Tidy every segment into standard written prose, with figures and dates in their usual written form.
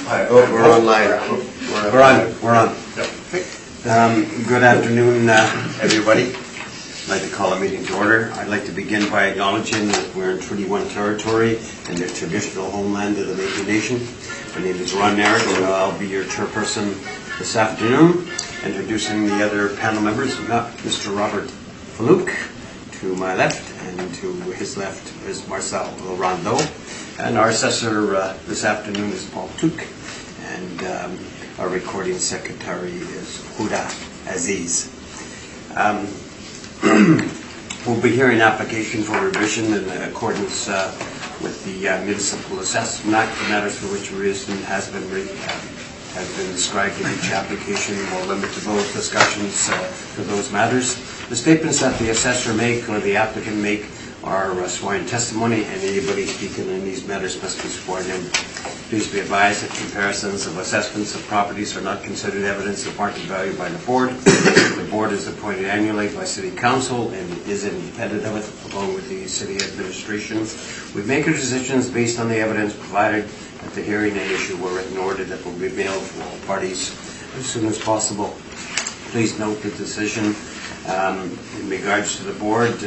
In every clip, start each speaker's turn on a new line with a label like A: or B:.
A: Oh, we're online. We're on.
B: Yep.
A: Good afternoon, everybody. I'd like to call a meeting to order. I'd like to begin by acknowledging that we're in Treaty 1 territory and the traditional homeland of the Métis Nation. My name is Ron Narek, and I'll be your chairperson this afternoon. Introducing the other panel members, we've got Mr. Robert Faluk to my left, and to his left is Marcel Rondeau. And our assessor this afternoon is Paul Touk, and our recording secretary is Huda Aziz. We'll be hearing an application for revision in accordance with the Municipal Assessment Act. The matters for which revision has been described in each application. We'll limit to those discussions to those matters. The statements that the assessor make or the applicant make are sworn testimony, and anybody speaking in these matters must be sworn in. Please be advised that comparisons of assessments of properties are not considered evidence of market value by the board. The board is appointed annually by City Council and is independent of it, along with the City Administration. We make our decisions based on the evidence provided at the hearing and issue a written order that will be mailed to all parties as soon as possible. Please note the decision in regards to the board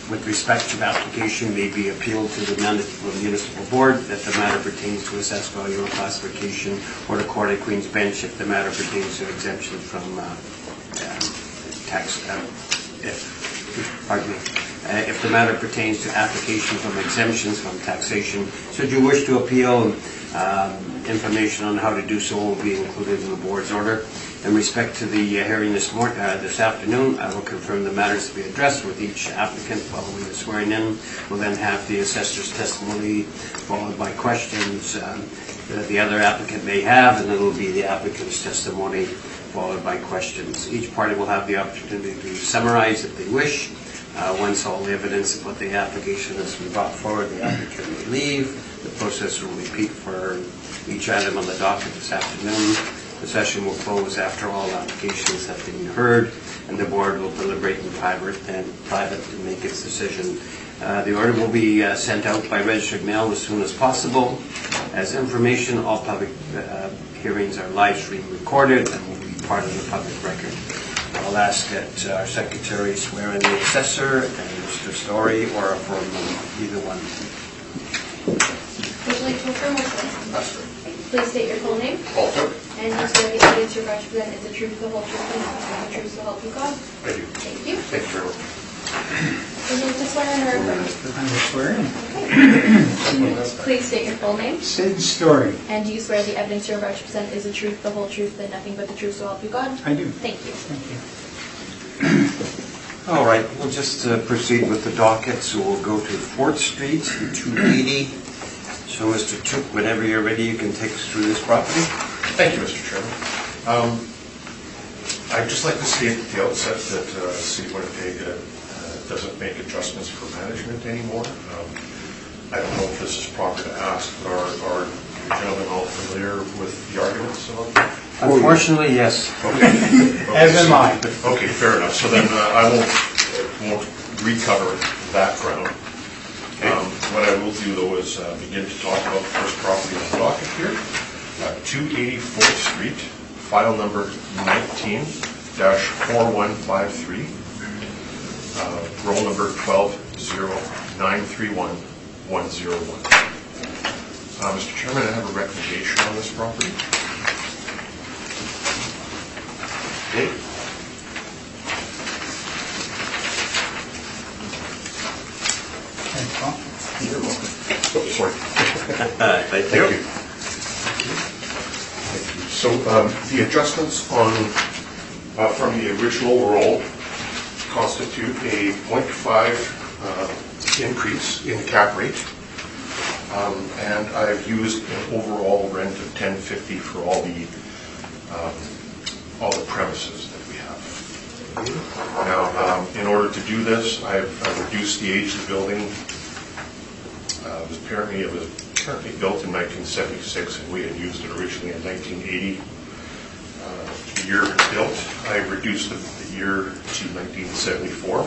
A: with respect to the application may be appealed to the municipal board if the matter pertains to assessed value or classification, or the Court of Queen's Bench if the matter pertains to exemption from tax. If the matter pertains to application from exemptions from taxation. Should you wish to appeal, information on how to do so will be included in the board's order. In respect to the hearing this afternoon, I will confirm the matters to be addressed with each applicant following the swearing in. We'll then have the assessor's testimony followed by questions that the other applicant may have, and then it will be the applicant's testimony followed by questions. Each party will have the opportunity to summarize if they wish. Once all the evidence about the application has been brought forward, the applicant may leave. The process will repeat for each item on the docket this afternoon. The session will close after all applications have been heard, and the board will deliberate in private to make its decision. The order will be sent out by registered mail as soon as possible. As information, all public hearings are live stream recorded and will be part of the public record. I'll ask that our secretary swear in the assessor and Mr. Story, or affirm either one.
C: Would you like to affirm or swear?
B: That's right.
C: Please state your full name.
B: Paul Touk.
C: And you swear the evidence you're about to present is the truth, the whole truth, and nothing but the truth, so help you God.
B: I do.
C: Thank you.
B: Thank you very much.
C: Would you like to swear in or affirm?
D: I'm swearing.
C: Okay. Please state your full name.
D: Sid Story.
C: And do you swear the evidence you're about to present is the truth, the whole truth, and nothing but the truth, so help you God?
D: I do.
C: Thank you.
D: Thank you.
A: All right, we'll just proceed with the docket. So we'll go to 4th Street, 280. So, Mr. Touk, whenever you're ready, you can take us through this property.
B: Thank you, Mr. Chairman. I'd just like to state at the outset that City of Winnipeg doesn't make adjustments for management anymore. I don't know if this is proper to ask, but are you gentlemen all familiar with the arguments about that?
A: Unfortunately, yes.
B: Okay.
D: As am I.
B: Okay, fair enough. So then I won't recover that ground. What I will do, though, is begin to talk about the first property on the docket here, 284th Street, file number 19-4153, roll number 120931-101. Mr. Chairman, I have a recommendation on this property. Okay.
D: Thanks, Paul.
B: You're welcome. Oh, sorry.
A: Thank
B: Thank
A: you.
B: you. So the adjustments on from the original roll constitute a 0.5 increase in cap rate, and I've used an overall rent of $10.50 for all the premises that we have. Now, in order to do this, I've reduced the age of the building. It was apparently built in 1976, and we had used it originally in 1980. The year built, I reduced the year to 1974,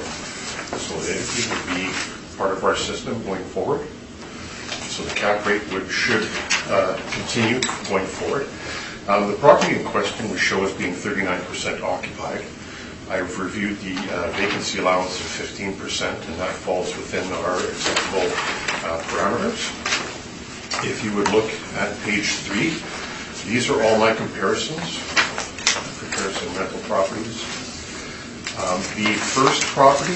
B: so that it would be part of our system going forward. So the cap rate should continue going forward. The property in question was shown as being 39% occupied. I've reviewed the vacancy allowance of 15%, and that falls within our acceptable parameters. If you would look at page 3, these are all my comparisons, comparison rental properties. The first property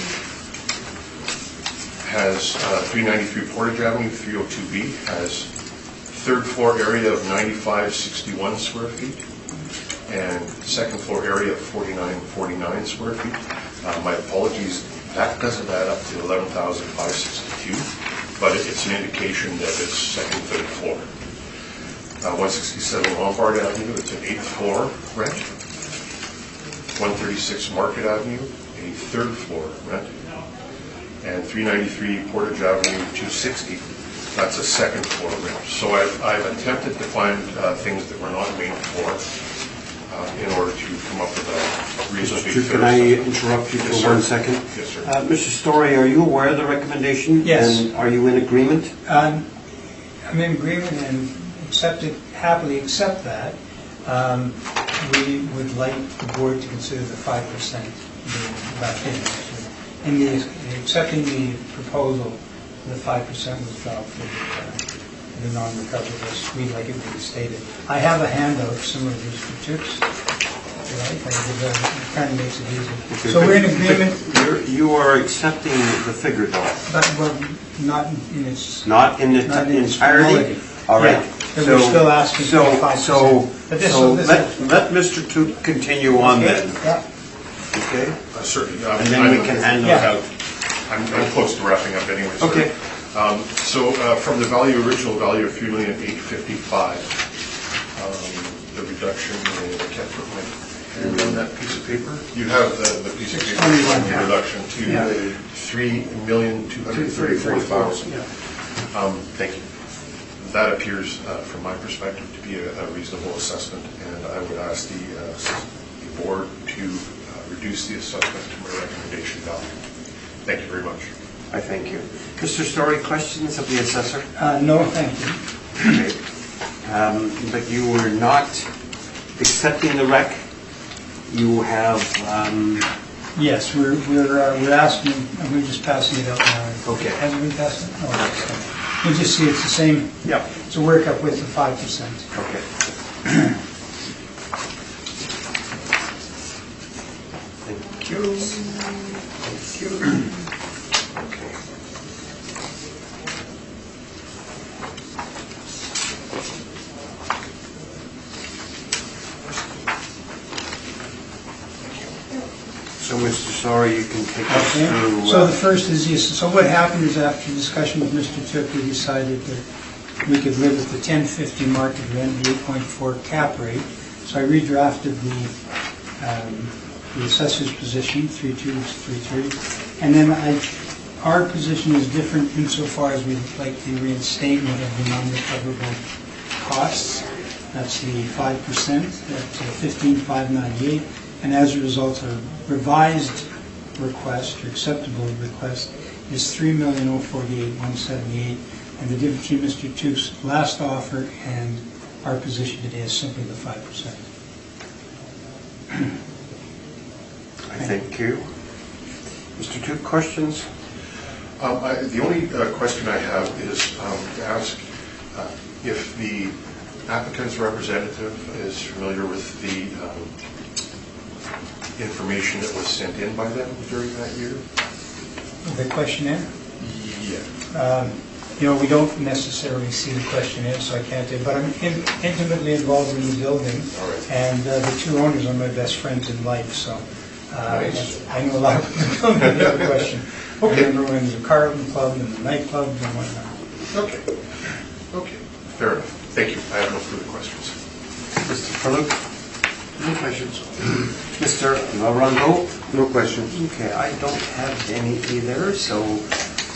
B: has 393 Portage Avenue, 302B, has third floor area of 9561 square feet, and second floor area of 4949 square feet. My apologies, that doesn't add up to 11,562, but it's an indication that it's second, third floor. 167 Lombard Avenue, it's an 8th floor rent. 136 Market Avenue, a third floor rent. And 393 Portage Avenue, 260, that's a second floor rent. So I've attempted to find things that were not main floor in order to come up with a reasonably fair.
A: Can I interrupt you for 1 second?
B: Yes, sir.
A: Mr. Story, are you aware of the recommendation?
D: Yes.
A: And are you in agreement?
D: I'm in agreement and happily accept that. We would like the board to consider the 5% being left in. In the accepting the proposal, the 5% was dropped for the non-recoverables. We'd like it to be stated. I have a handout similar to Mr. Chip's. It kind of makes it easy.
A: Okay,
D: So we're in agreement.
A: You are accepting the figure, though?
D: But not in its...
A: Not in its
D: Not in its
A: entirety?
D: totality.
A: All right.
D: Yeah, and we're still asking for 5%. But this will-
A: Let Mr. Toot continue on then,
D: Yeah.
A: okay?
B: Certainly.
A: And then we can hand those
D: Yeah.
A: out.
B: I'm close to wrapping up anyway, sir.
A: Okay.
B: So from the original value of $3,855,000, the reduction, I can't put my hand on that piece of paper. You have the piece of paper, the reduction
D: Yeah.
B: to $3,234,000. Thank you. That appears, from my perspective, to be a reasonable assessment, and I would ask the board to reduce the assessment to my recommendation value. Thank you very much.
A: I thank you. Mr. Story, questions of the assessor?
D: No, thank you.
A: Okay. But you were not accepting the rec? You have,
D: Yes, we're asking, and we're just passing it out now.
A: Okay.
D: Hasn't been passed? Oh, okay. You just see it's the same,
A: yeah,
D: it's a workup with the 5%.
A: okay. Thank you. Thank you. Okay. So, Mr. Sorry, you can take us
D: Okay.
A: through...
D: So the first is yes. So what happened is after discussion with Mr. Took, we decided that we could live with the 1050 market rent, the 8.4 cap rate. So I redrafted the assessor's position, 3233, and then our position is different insofar as we'd like the reinstatement of the non-recoverable costs. That's the 5%, that's 15,598, and as a result, a revised request, or acceptable request, is 3,048,178, and the difference between Mr. Tuke's last offer and our position today is simply the 5%.
A: I thank you. Mr. Tuke, questions?
B: The only question I have is to ask if the applicant's representative is familiar with the information that was sent in by them during that year?
D: The questionnaire?
B: Yeah.
D: We don't necessarily see the questionnaire, so I can't do it, but I'm intimately involved in the building,
B: All right.
D: and the two owners are my best friends in life, so
B: Nice.
D: I know a lot about the building. The other question.
B: Okay.
D: I remember when the Carlton Club and the nightclubs and whatnot.
B: Okay. Okay. Fair enough. Thank you. I have no further questions.
A: Mr. Paluk?
E: No questions.
A: Mr. Rondo?
E: No questions.
A: Okay, I don't have any either, so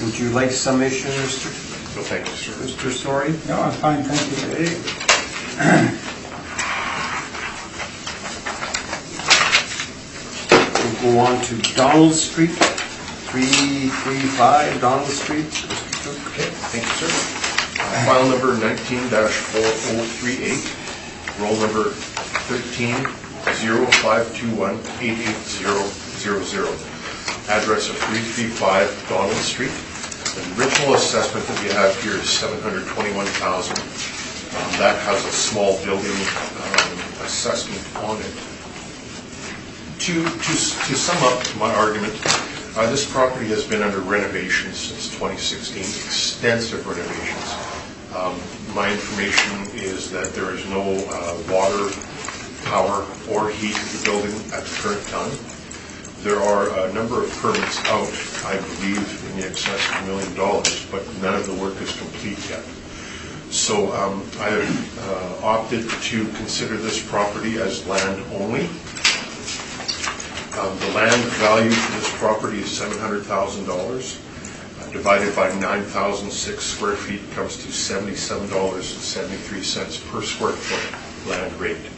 A: would you like summation, Mr.
B: So thank you, sir.
A: Mr. Story?
D: No, I'm fine, thank you.
A: Okay. We'll go on to Donald Street, 335 Donald Street. Mr. Cook.
B: Okay. Thank you, sir. I File number 19-4038, roll number 13-0521-88000, address of 335 Donald Street. The original assessment that we have here is $721,000. That has a small building assessment on it. To sum up my argument, this property has been under renovation since 2016, extensive renovations. My information is that there is no water, power, or heat to the building at the current time. There are a number of permits out, I believe, in the excess of $1 million, but none of the work is complete yet. So I have opted to consider this property as land only. The land value for this property is $700,000. Divided by 9,006 square feet comes to $77.73 per square foot land rate.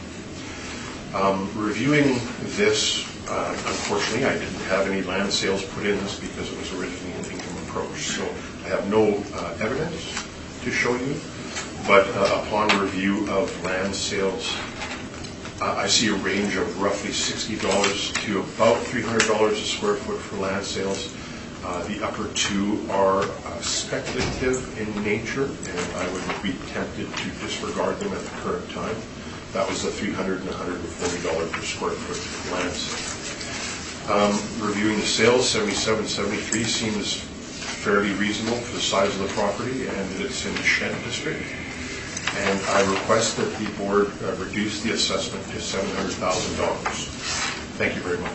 B: Reviewing this, unfortunately, I didn't have any land sales put in this because it was originally an income approach. So I have no evidence to show you, but upon review of land sales, I see a range of roughly $60 to about $300 a square foot for land sales. The upper two are speculative in nature, and I would be tempted to disregard them at the current time. That was the $300 and $140 per square foot land sale. Reviewing the sales, 77-73 seems fairly reasonable for the size of the property, and it's in the Shed District. And I request that the board reduce the assessment to $700,000. Thank you very much.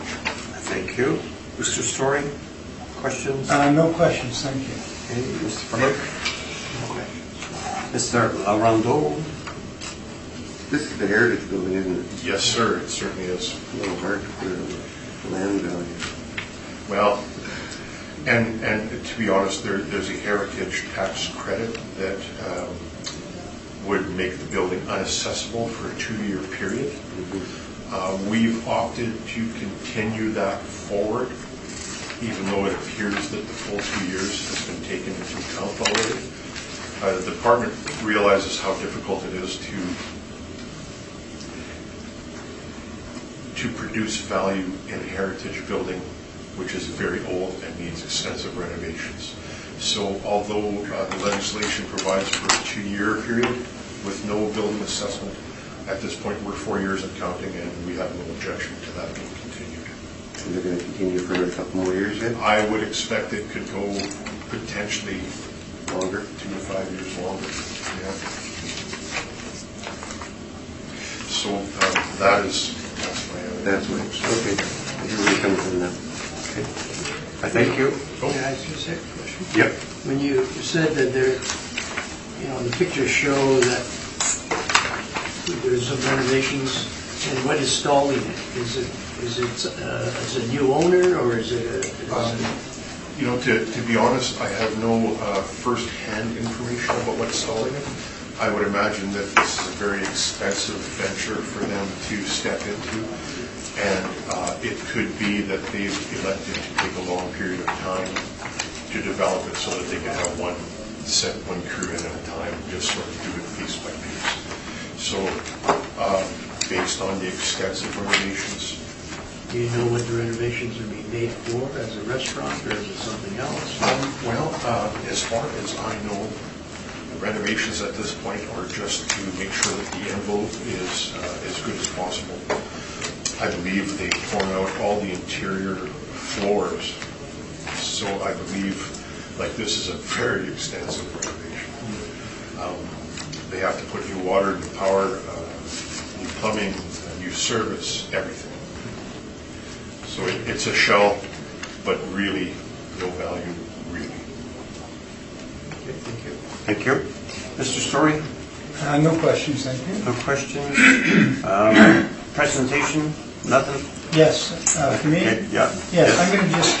A: Thank you. Mr. Story, questions?
D: No questions, thank you.
A: Okay, Mr. Philip? Okay. Mr. Laurando?
E: This is the Heritage Building, isn't it?
B: Yes, sir, it certainly is.
E: A little hard to put on land value.
B: Well, and to be honest, there's a heritage tax credit that would make the building unaccessible for a 2-year period. We've opted to continue that forward, even though it appears that the full 2 years has been taken into account already. The department realizes how difficult it is to produce value in a heritage building which is very old and needs extensive renovations. So although the legislation provides for a 2-year period with no building assessment, at this point we're 4 years and counting, and we have no objection to that being continued.
E: So they're going to continue for a couple more years yet?
B: I would expect it could go potentially
E: Longer?
B: 2 to 5 years longer. Yeah. So that's my
E: That's what, okay. Everybody comes in now.
A: Okay. I thank you.
B: Oh.
F: Can I ask you a second question?
A: Yep.
F: When you said that there, the pictures show that there's some renovations, and what is stalling it? Is it a new owner, or is it
B: to be honest, I have no first-hand information about what's stalling it. I would imagine that this is a very expensive venture for them to step into, and it could be that they've elected to take a long period of time to develop it so that they can have one crew in at a time, just sort of do it piece by piece. So based on the extensive renovations,
F: do you know what the renovations are being made for, as a restaurant, or is it something else?
B: As far as I know, the renovations at this point are just to make sure that the envelope is as good as possible. I believe they've torn out all the interior floors, so I believe this is a very extensive renovation. They have to put new water, new power, new plumbing, new service, everything. So it's a shell, but really no value, really.
A: Okay, thank you. Thank you. Mr. Story?
D: No questions, thank you.
A: No questions? Presentation? Nothing?
D: Yes, for me?
A: Okay, yeah.
D: Yes, I'm going to just,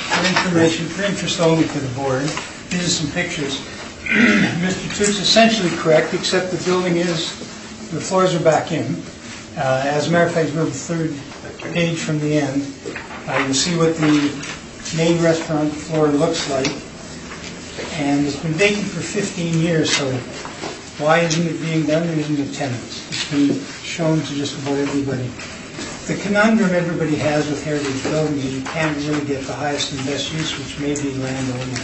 D: for interest only for the board, these are some pictures. Mr. Toots essentially correct, except the floors are back in. As a matter of fact, go to the third page from the end. You'll see what the main restaurant floor looks like. And it's been vacant for 15 years, so Why isn't it being done? There isn't a tenant. It's been shown to just about everybody. The conundrum everybody has with heritage buildings is you can't really get the highest and best use, which may be land only,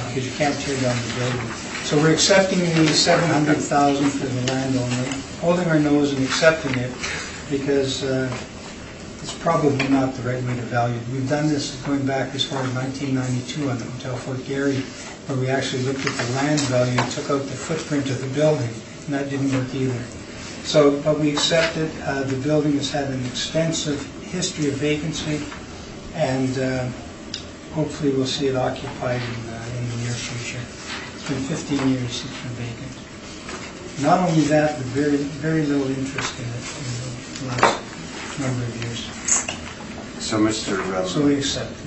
D: because you can't tear down the building. So we're accepting the $700,000 for the land only, holding our nose and accepting it, because it's probably not the right way to value it. We've done this going back as far as 1992 on the Hotel Fort Garry, where we actually looked at the land value and took out the footprint of the building, and that didn't work either. So, but we accepted. The building has had an extensive history of vacancy, and hopefully we'll see it occupied in the near future. It's been 15 years since it's been vacant. Not only that, but very little interest in it in the last number of years.
A: So, Mr.
D: So we accept it.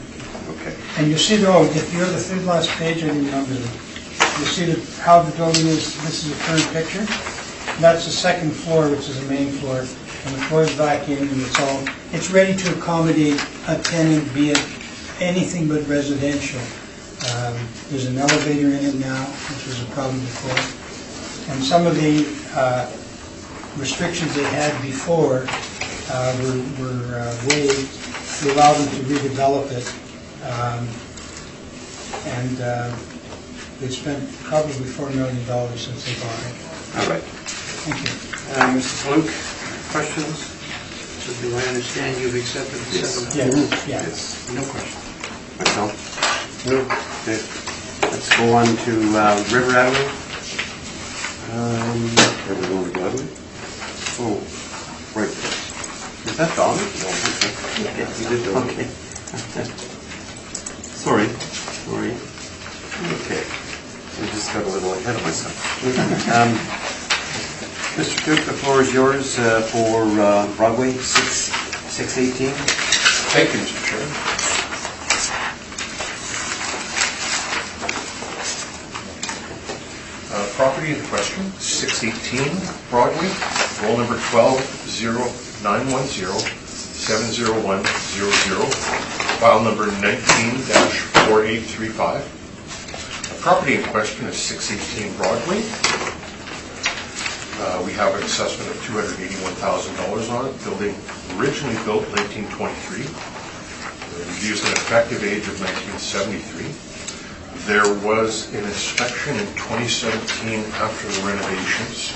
A: Okay.
D: And you see, though, if you're the third last page, I didn't number them. You see how the building is. This is a current picture. That's the second floor, which is the main floor, and the floor is back in, and it's ready to accommodate a tenant, be it anything but residential. There's an elevator in it now, which was a problem before, and some of the restrictions they had before were waived to allow them to redevelop it, and they spent probably $4 million since they bought it.
A: All right.
D: Thank you.
A: Mrs. Luke, questions?
F: So do I understand you've accepted the
A: Yes.
F: $700,000?
D: Yes.
F: No question.
A: Myself? No. Okay. Let's go on to River Avenue.
E: Ever going to Gladwin?
A: Oh, right. Is that Don? No, okay.
E: You did go.
A: Okay. Sorry. Okay. I just got a little ahead of myself. Mr. Duke, the floor is yours for Broadway 618.
B: Thank you, Mr. Chairman. Property in question, 618 Broadway, roll number 12-0910-70100, file number 19-4835. The property in question is 618 Broadway. We have an assessment of $281,000 on it. Building originally built in 1923. It used an effective age of 1973. There was an inspection in 2017 after the renovations.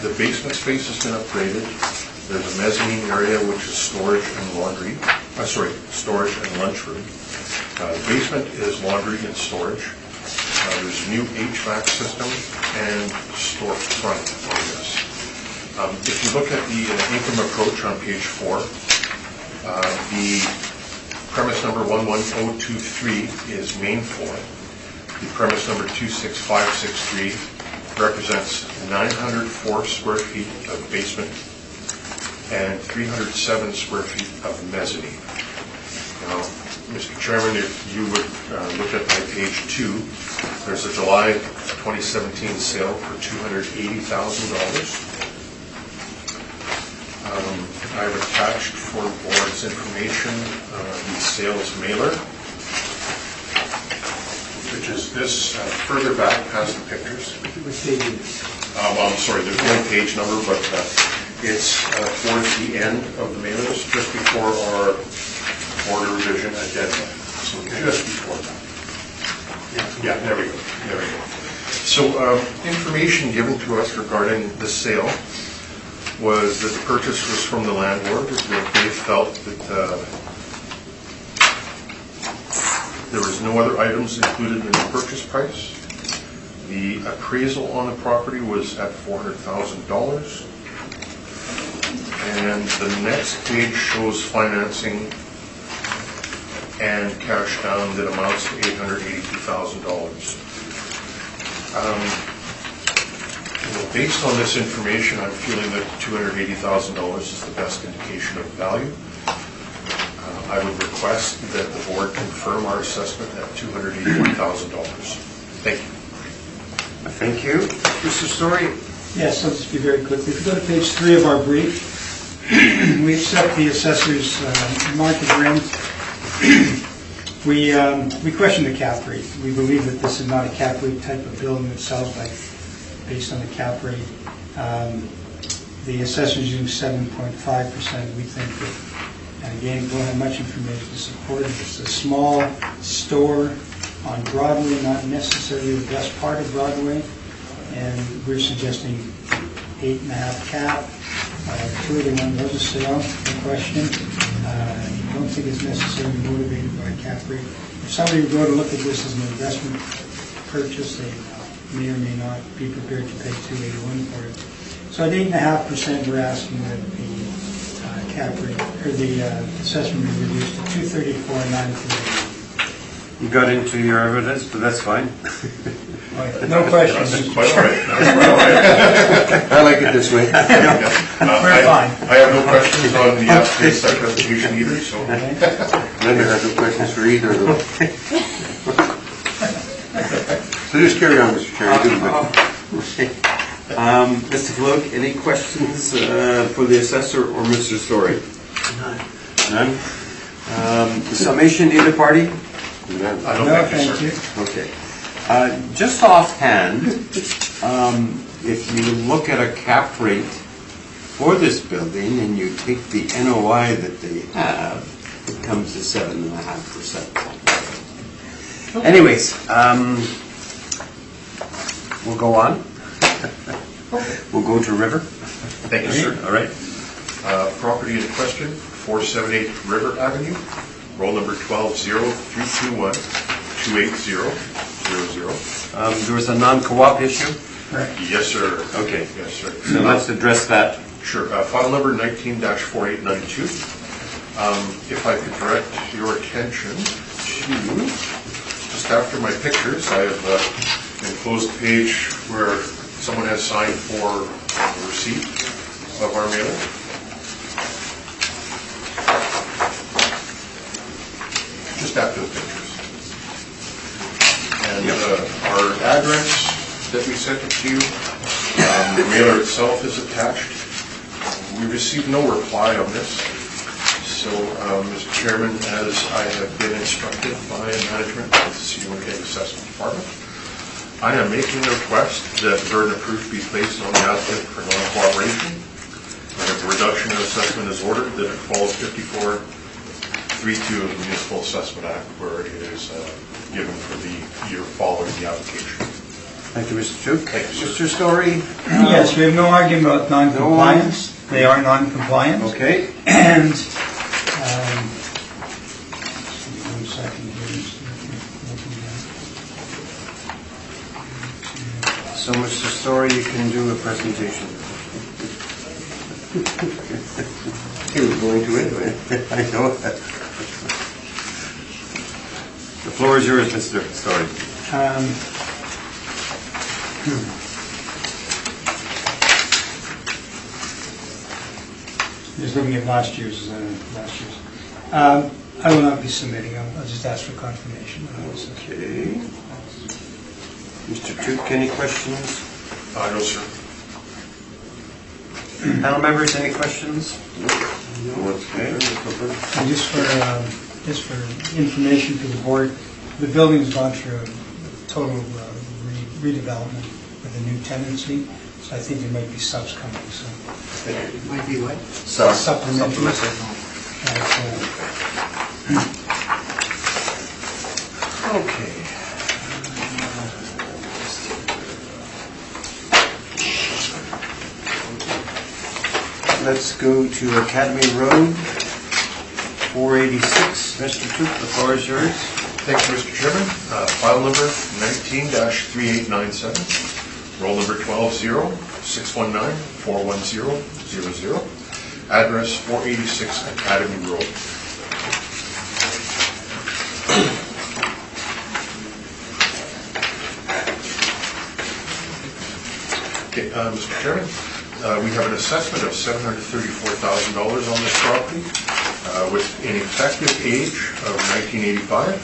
B: The basement space has been upgraded. There's a mezzanine area which is storage and laundry. Storage and lunchroom. The basement is laundry and storage. There's a new HVAC system and storefront on this. If you look at the income approach on page 4, the premise number 11023 is main floor. The premise number 26563 represents 904 square feet of basement and 307 square feet of mezzanine. Now, Mr. Chairman, if you would look at my page 2, there's a July 2017 sale for $280,000. I've attached for the board's information the sales mailer, which is this further back past the pictures.
F: Which page is it?
B: I'm sorry, there's no page number, but it's towards the end of the mailers, just before our order revision addenda. So just before that. Yeah, there we go. So information given to us regarding the sale was that the purchase was from the landlord, that they felt that there was no other items included in the purchase price. The appraisal on the property was at $400,000. And the next page shows financing and cash down that amounts to $882,000. Based on this information, I'm feeling that $280,000 is the best indication of value. I would request that the board confirm our assessment at $281,000. Thank you.
A: Thank you. Mr. Story?
D: Yes, I'll just be very quick. If you go to page 3 of our brief, we accept the assessor's market rent We question the cap rate. We believe that this is not a cap rate type of building itself, but based on the cap rate. The assessors use 7.5%. We think that, and again, we don't have much information to support it. It's a small store on Broadway, not necessarily the best part of Broadway, and we're suggesting 8.5 cap. Clearly, one was a sale, no question. I don't think it's necessarily motivated by cap rate. If somebody would go to look at this as an investment purchase, they may or may not be prepared to pay $281 for it. So at 8.5%, we're asking that the cap rate, or the assessment be reduced to $234,938.
A: You got into your evidence, but that's fine.
D: No questions.
B: That's quite all right. That's quite all right.
E: I like it this way.
D: We're fine.
B: I have no questions on the application either, so.
E: I never have no questions for either of them. So just carry on, Mr. Chair. You're doing good.
A: Mr. Flug, any questions for the assessor or Mr. Story? None? The summation, either party?
B: I don't
D: No,
B: thank you,
D: thank
B: sir.
D: you.
A: Okay. Just offhand, if you look at a cap rate for this building and you take the NOI that they have, it comes to 7.5%. Anyways, we'll go on. We'll go to River.
B: Thank you, sir.
A: All right.
B: Property in question, 478 River Avenue, roll number 120321-28000.
A: There was a non-co-op issue.
B: Yes, sir.
A: Okay.
B: Yes, sir.
A: So let's address that.
B: Sure. File number 19-4892. If I could direct your attention to, just after my pictures, I have enclosed a page where someone has signed for the receipt of our mailing. Just after the pictures. And our address that we sent it to you, the mailer itself is attached. We received no reply on this. So, Mr. Chairman, as I have been instructed by management of the City of Winnipeg Assessment Department, I am making a request that the burden of proof be placed on the applicant for non-cooperation. And if a reduction in assessment is ordered, then it follows 54.32 of the Municipal Assessment Act, where it is given for the year following the application.
A: Thank you, Mr. Duke.
B: Thank you, sir.
A: Mr. Story?
D: Yes, we have no argument about non-compliance. They are non-compliant.
A: Okay.
D: And, one second here.
A: So, Mr. Story, you can do a presentation.
E: He was going to anyway.
A: I know that. The floor is yours, Mr. Story.
D: Just looking at last year's. I will not be submitting. I'll just ask for confirmation.
A: Okay. Mr. Duke, any questions?
B: No, sir.
A: Panel members, any questions? Okay.
D: And just for information to the board, the building's gone through a total redevelopment with a new tenancy, so I think there might be subs coming, so.
F: It might be what?
D: Supplementary.
A: Okay. Let's go to Academy Road, 486. Mr. Duke, the floor is yours.
B: Thank you, Mr. Chairman. File number 19-3897, roll number 1206194100, address 486 Academy Road. Okay, Mr. Chairman, we have an assessment of $734,000 on this property with an effective age of 1985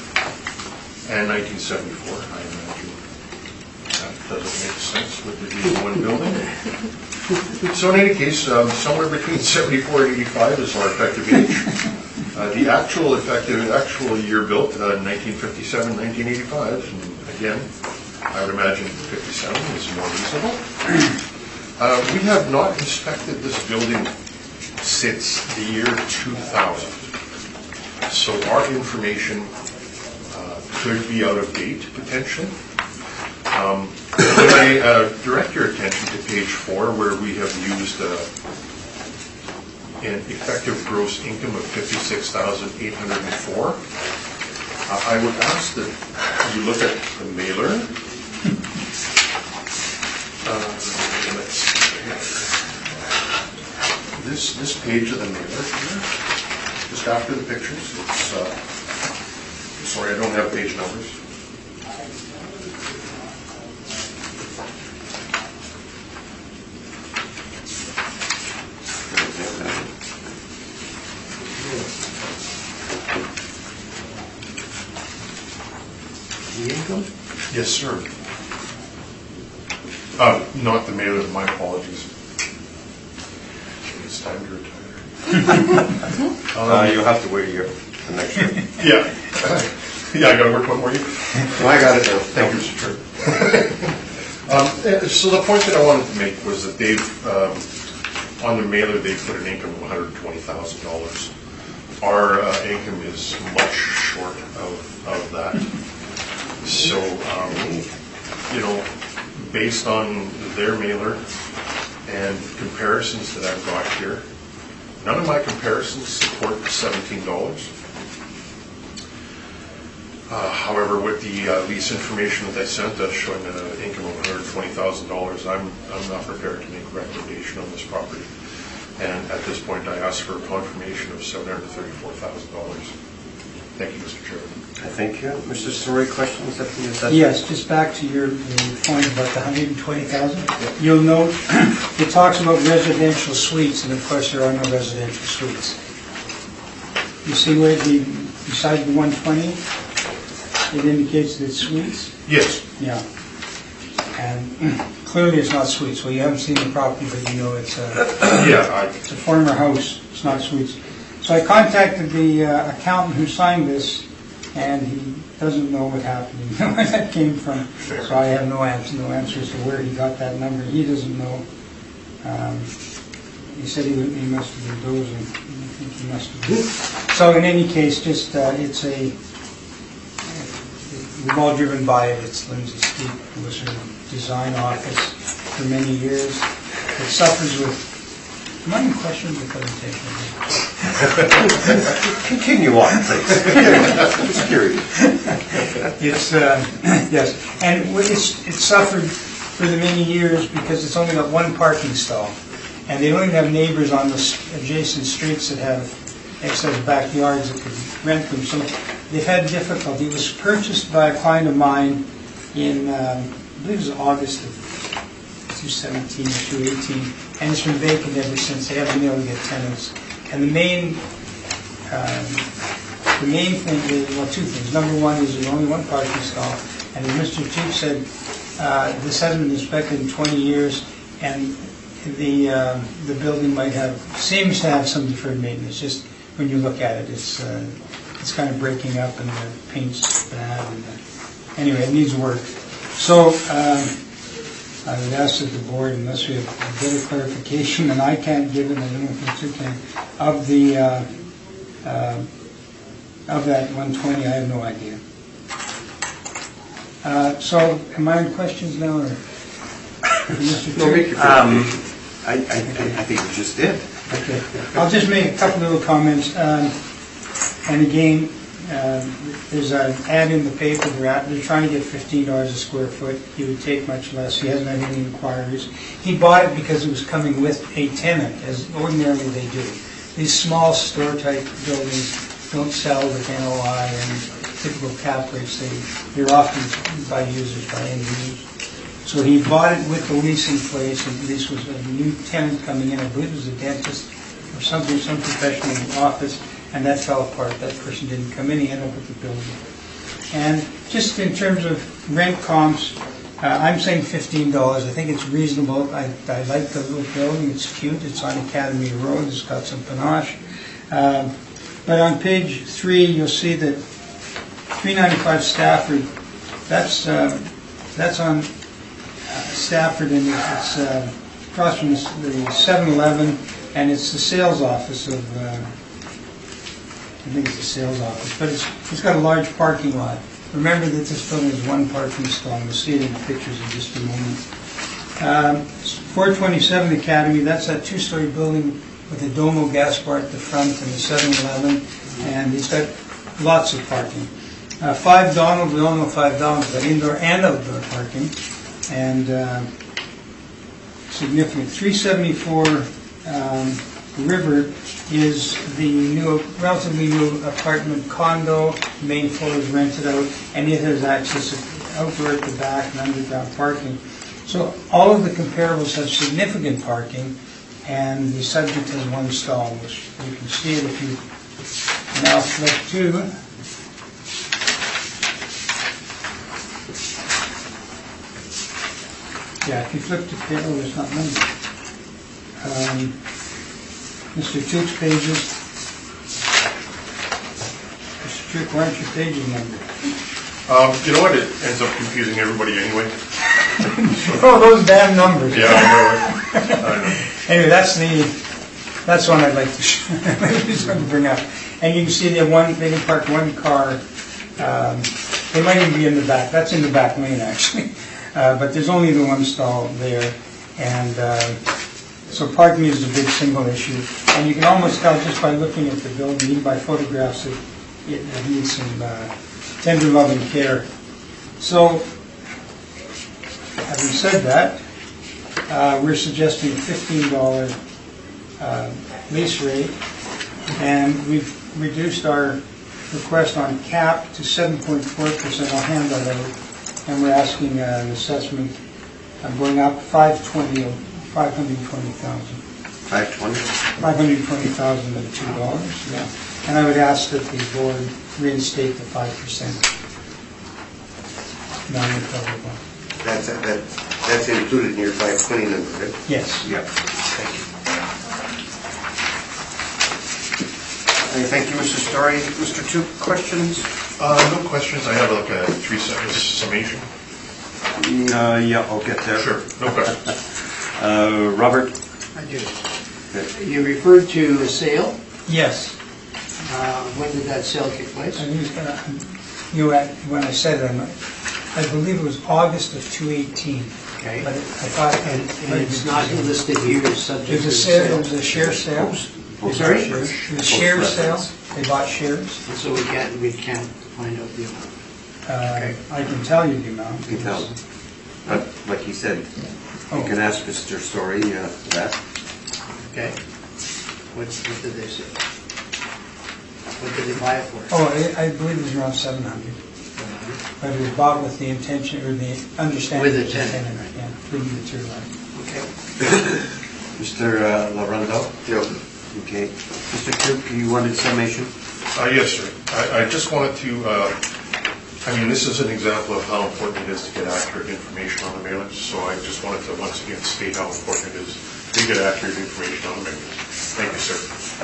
B: and 1974. I imagine that doesn't make sense with it being one building. So in any case, somewhere between 74 and 85 is our effective age. The actual year built, 1957, 1985, and again, I would imagine 57 is more reasonable. We have not inspected this building since the year 2000, so our information could be out of date potentially. When I direct your attention to page 4, where we have used an effective gross income of $56,804, I would ask that you look at the mailer. Let's see. This page of the mailer here, just after the pictures. Sorry, I don't have page numbers.
F: The income?
B: Yes, sir. Not the mailer, my apologies. It's time to retire.
E: You'll have to wait a year for next year.
B: Yeah. Yeah, I gotta work one more year.
E: No, I got it now.
B: Thank you, Mr. Chair. So the point that I wanted to make was that they've, on the mailer, they put an income of $120,000. Our income is much short of that. So, based on their mailer and comparisons that I've got here, none of my comparisons support $17. However, with the lease information that they sent us showing an income of $120,000, I'm not prepared to make a recommendation on this property. And at this point, I ask for a confirmation of $734,000. Thank you, Mr. Chairman.
A: Thank you. Mr. Story, questions?
D: Yes, just back to your point about the 120,000. You'll note it talks about residential suites, and of course there are no residential suites. You see where beside the 120, it indicates that it's suites?
B: Yes.
D: Yeah. And clearly it's not suites. Well, you haven't seen the property, but you know it's it's a former house. It's not suites. So I contacted the accountant who signed this, and he doesn't know what happened, where that came from.
B: Fair.
D: So I have no answer as to where he got that number. He doesn't know. He said he must have been dozing. I think he must have been. So in any case, just we've all driven by it. It's Lindsay Steep. It was her design office for many years. It suffers with. Am I in question of the presentation?
E: Continue on, please. Just curious.
D: It's yes, and it suffered for the many years because it's only got one parking stall, and they don't even have neighbors on the adjacent streets that have excess backyards that could rent them. So they've had difficulty. It was purchased by a client of mine in, I believe it was August of 2017 or 2018, and it's been vacant ever since. They haven't been able to get tenants. And the main thing, well, two things. Number one is there's only one parking stall, and as Mr. Chief said, this hasn't been inspected in 20 years, and the building seems to have some deferred maintenance. Just when you look at it, it's kind of breaking up, and the paint's bad. And anyway, it needs work. So I would ask that the board, unless we have a better clarification, and I can't give it, I don't know if you can, of that 120, I have no idea. So, am I in questions now, or Mr. Chair?
E: I think you just did.
D: Okay. I'll just make a couple little comments. And again, there's an ad in the paper. They're trying to get $15 a square foot. He would take much less. He hasn't had any inquiries. He bought it because it was coming with a tenant, as ordinarily they do. These small store-type buildings don't sell with NOI and typical cap rates. They're often by users, by end users. So he bought it with the lease in place, and this was a new tenant coming in. I believe it was a dentist or something, some professional in the office, and that fell apart. That person didn't come in. He ended up with the building. And just in terms of rent comps, I'm saying $15. I think it's reasonable. I like the little building. It's cute. It's on Academy Road. It's got some panache. But on page 3, you'll see that 395 Stafford, that's on Stafford, and it's across from the 7-Eleven, and it's the sales office of, I think it's the sales office, but it's got a large parking lot. Remember that this building is one parking stall. You'll see it in the pictures in just a moment. 427 Academy, that's that two-story building with a Domo gas bar at the front and the 7-Eleven, and it's got lots of parking. 5 Donald, we all know 5 Donald, but indoor and outdoor parking, and significant. 374 River is the relatively new apartment condo. Main floor is rented out, and it has access to outdoor at the back and underground parking. So all of the comparables have significant parking, and the subject has one stall, which you can see it if you now flip to. Yeah, if you flip to page, oh, there's not many. Mr. Tuke's pages. Mr. Tuke, why aren't your pages numbered?
B: You know what? It ends up confusing everybody anyway.
D: Oh, those damn numbers.
B: Yeah, I know it.
D: Anyway, that's one I'd like to bring up. And you can see they can park one car. They might even be in the back. That's in the back lane, actually. But there's only the one stall there. And so parking is a big single issue. And you can almost tell just by looking at the building, even by photographs, that it needs some tender love and care. So, having said that, we're suggesting a $15 lease rate, and we've reduced our request on cap to 7.4%. I'll hand that out, and we're asking an assessment going up $520,000.
E: 520?
D: $520,000 at $2. Yeah, and I would ask that the board reinstate the 5% non-recoverable.
E: That's included in your 520 number, right?
D: Yes.
E: Yeah. Thank you.
A: Thank you, Mr. Story. Mr. Tuke, questions?
B: No questions. I have like a 3-sentence summation.
A: Yeah, I'll get there.
B: Sure, no questions.
A: Robert?
F: I do. You referred to a sale.
D: Yes.
F: When did that sale take place?
D: I knew when I said it, I believe it was August of 2018.
F: Okay.
D: But I thought,
F: And it's not listed here as subject
D: it
F: to
D: was a
F: sale.
D: sale. It was a share sale.
F: Sorry?
D: It was a share sale. They bought shares.
F: And so we can't find out the amount.
D: I can tell you the amount.
E: You can tell. But like he said, you can ask Mr. Story that.
F: Okay. What did they say? What did they buy it for?
D: Oh, I believe it was around 700. But it was bought with the intention, or the understanding.
F: With the
D: of
F: tenant.
D: Yeah, with the material.
F: Okay.
A: Mr. Lorenzo?
E: Yeah.
A: Okay. Mr. Tuke, you wanted summation?
B: Yes, sir. I just wanted to, this is an example of how important it is to get accurate information on the mailers, so I just wanted to once again state how important it is to get accurate information on the mailers. Thank you, sir.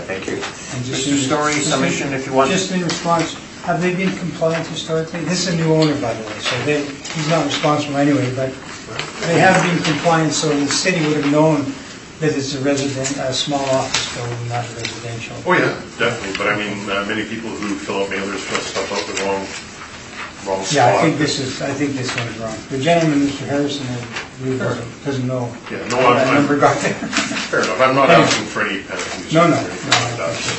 A: Thank you.
D: And just
A: Mr. Story, summation if you want.
D: Just in response, have they been compliant historically? This is a new owner, by the way, so he's not responsible anyway, but they have been compliant, so the city would have known that it's a small office building, not residential.
B: Oh, yeah, definitely, but many people who fill out mailers fill stuff out the wrong spot.
D: Yeah, I think this one's wrong. The gentleman, Mr. Harrison, doesn't know.
B: Yeah, no,
D: how that number got there.
B: Fair enough. I'm not asking for any penalties.
D: No.
B: or anything like that, so.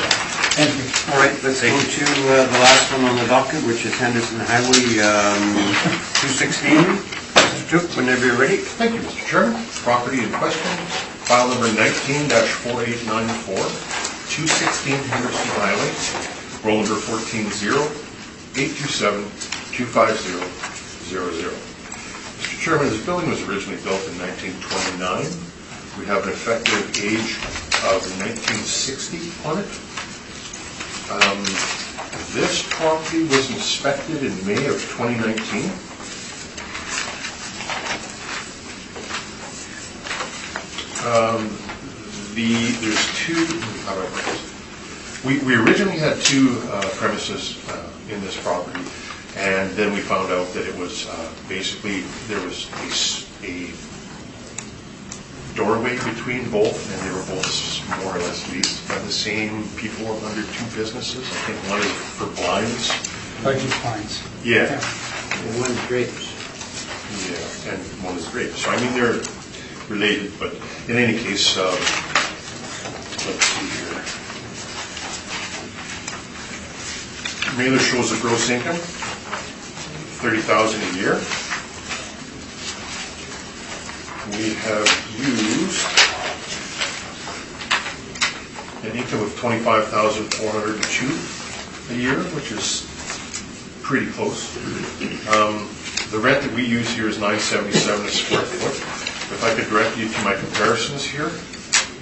D: Thank you.
A: All right, let's go to the last one on the docket, which is Henderson Highway 216. Mr. Tuke, whenever you're ready.
B: Thank you, Mr. Chairman. Property in question, file number 19-4894, 216 Henderson Highway, roll number 14-0827-25000. Mr. Chairman, this building was originally built in 1929. We have an effective age of 1960 on it. This property was inspected in May of 2019. There's two, how do I put this? We originally had two premises in this property, and then we found out that it was basically, there was a doorway between both, and they were both more or less leased by the same people under two businesses. I think one is for blinds.
D: Budget fines.
B: Yeah.
F: And one's grapes.
B: Yeah, and one is grape. So I mean, they're related, but in any case, let's see here. Mailer shows a gross income, $30,000 a year. We have used an income of $25,402 a year, which is pretty close. The rent that we use here is $9.77 a square foot. If I could direct you to my comparisons here,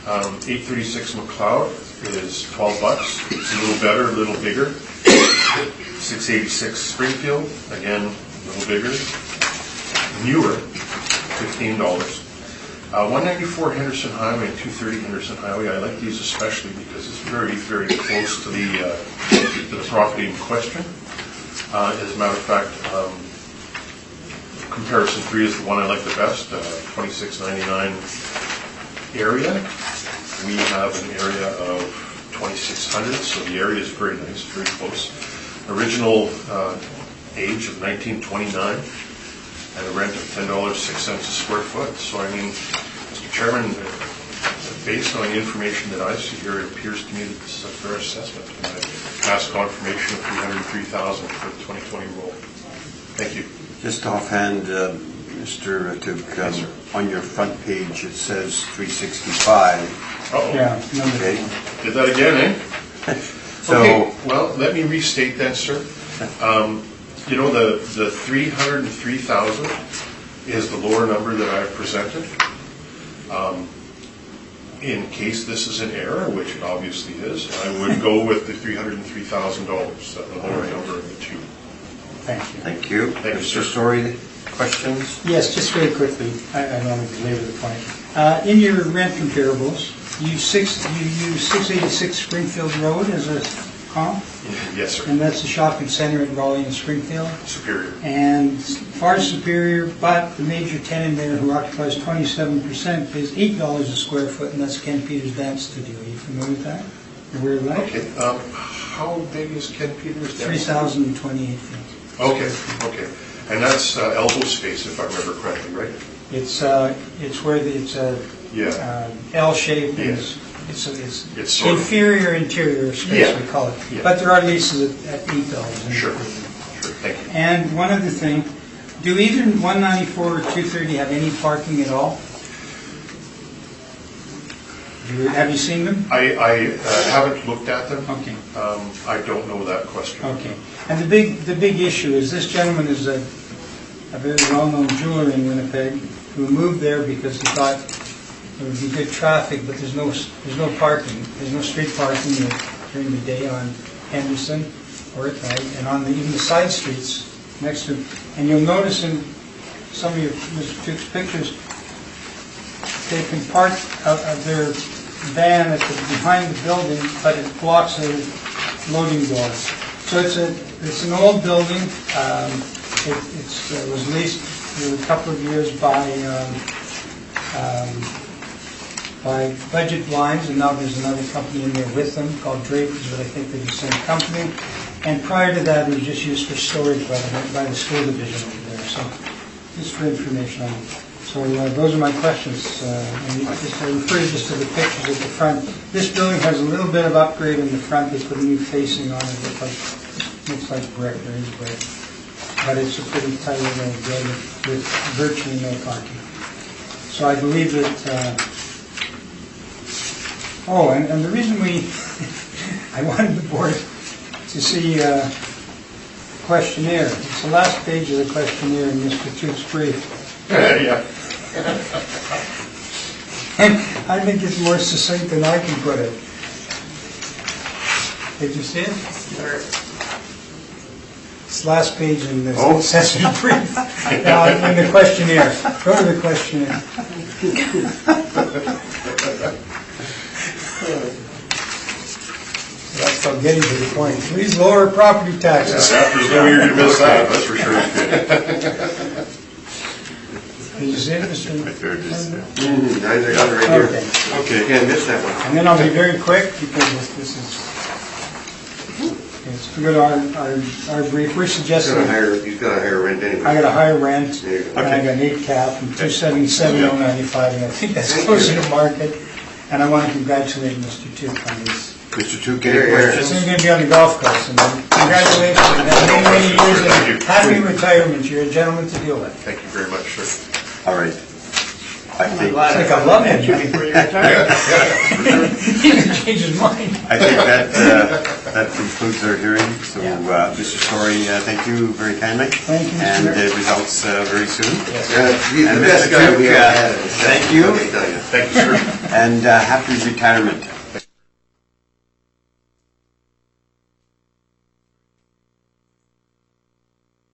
B: 836 McLeod is $12. It's a little better, a little bigger. 686 Springfield, again, a little bigger. Newer, $15. 194 Henderson Highway and 230 Henderson Highway, I like these especially because it's very, very close to the property in question. As a matter of fact, comparison 3 is the one I like the best, 2699 area. We have an area of 2600, so the area is very nice, very close. Original age of 1929. And a rent of $10.06 a square foot. So I mean, Mr. Chairman, based on the information that I see here, it appears to me that this is a fair assessment. And I ask confirmation of $303,000 for the 2020 roll. Thank you.
E: Just offhand, Mr. Took,
B: Yes, sir.
E: on your front page it says 365.
B: Uh-oh.
D: Yeah, number
E: Okay.
D: one.
B: Did that again, eh?
E: So,
B: Okay, well, let me restate that, sir. You know, the 303,000 is the lower number that I've presented. In case this is an error, which it obviously is, I would go with the $303,000, the lower number of the two.
D: Thank you.
E: thank you.
B: Thank you, sir.
E: Mr. Story, questions?
D: Yes, just very quickly, I don't want to belabor the point. In your rent comparables, you use 686 Springfield Road as a comp,
B: Yes, sir.
D: and that's the shopping center at Raleigh and Springfield.
B: Superior.
D: And far superior, but the major tenant there who occupies 27% pays $8 a square foot, and that's Ken Peters Dance Studio. Are you familiar with that? You're aware of that?
B: Okay, how big is Ken Peters?
D: 3,028 feet.
B: Okay, okay. And that's elbow space, if I remember correctly, right?
D: It's where it's a
B: Yeah.
D: L shape.
B: Yes.
D: It's
B: It's sort of-
D: inferior interior space,
B: Yeah.
D: we call it.
B: Yeah.
D: But there are leases at $8.
B: Sure, sure, thank you.
D: And one other thing, do either 194 or 230 have any parking at all? Have you seen them?
B: I haven't looked at them.
D: Okay.
B: I don't know that question.
D: Okay. And the big issue is this gentleman is a very well-known jeweler in Winnipeg who moved there because he thought there would be good traffic, but there's no parking. There's no street parking during the day on Henderson or at night, and on even the side streets next to him. And you'll notice in some of your Mr. Tuke's pictures, they can park their van behind the building, but it blocks the loading doors. So it's an old building. It was leased for a couple of years by Budget Blinds, and now there's another company in there with them called Drapers, but I think they're the same company. And prior to that, it was just used for storage by the school division over there. So just for information on it. So those are my questions. And I refer you just to the pictures at the front. This building has a little bit of upgrade in the front. They put a new facing on it. Looks like brick. There is brick. But it's a pretty tight little building with virtually no parking. So I believe that... and the reason I wanted the board to see a questionnaire. It's the last page of the questionnaire in Mr. Tuke's brief.
B: Yeah.
D: And I think it's more succinct than I can put it. Did you see it? It's the last page in the session brief. Now, in the questionnaire. Go to the questionnaire. That's about getting to the point. Please lower property taxes.
B: There's no way you're gonna miss that, that's for sure.
D: Did you see it, Mr.?
E: There it is. I got it right here.
D: Okay.
E: Okay, again, missed that one.
D: And then I'll be very quick because this is, it's good, our brief. We're
E: He's
D: suggesting,
E: got a higher rent
D: I
E: anyway.
D: got a higher rent,
E: There you go.
D: and I got an 8 cap from 277,095, and I think that's closer to market. And I want to congratulate Mr. Tuke on this.
E: Mr. Tuke,
A: Here,
E: any
A: here.
E: questions?
D: Soon going to be on the golf course, and congratulations, and many, many years
B: Thank you.
D: of happy retirement. You're a gentleman to deal with.
B: Thank you very much, sir.
E: All right. I
F: I'm
E: think,
F: glad
D: It's like I love him.
F: you before you retire.
D: He didn't change his mind.
E: I think that concludes our hearing. So, Mr. Story, thank you very kindly.
D: Thank you, Mr.
E: And
D: Mayor.
E: results very soon.
A: He's
E: And
A: the
E: Mr.
A: best guy we
E: Tuke,
A: ever had.
E: thank you,
B: Thank you, sir.
E: and happy retirement.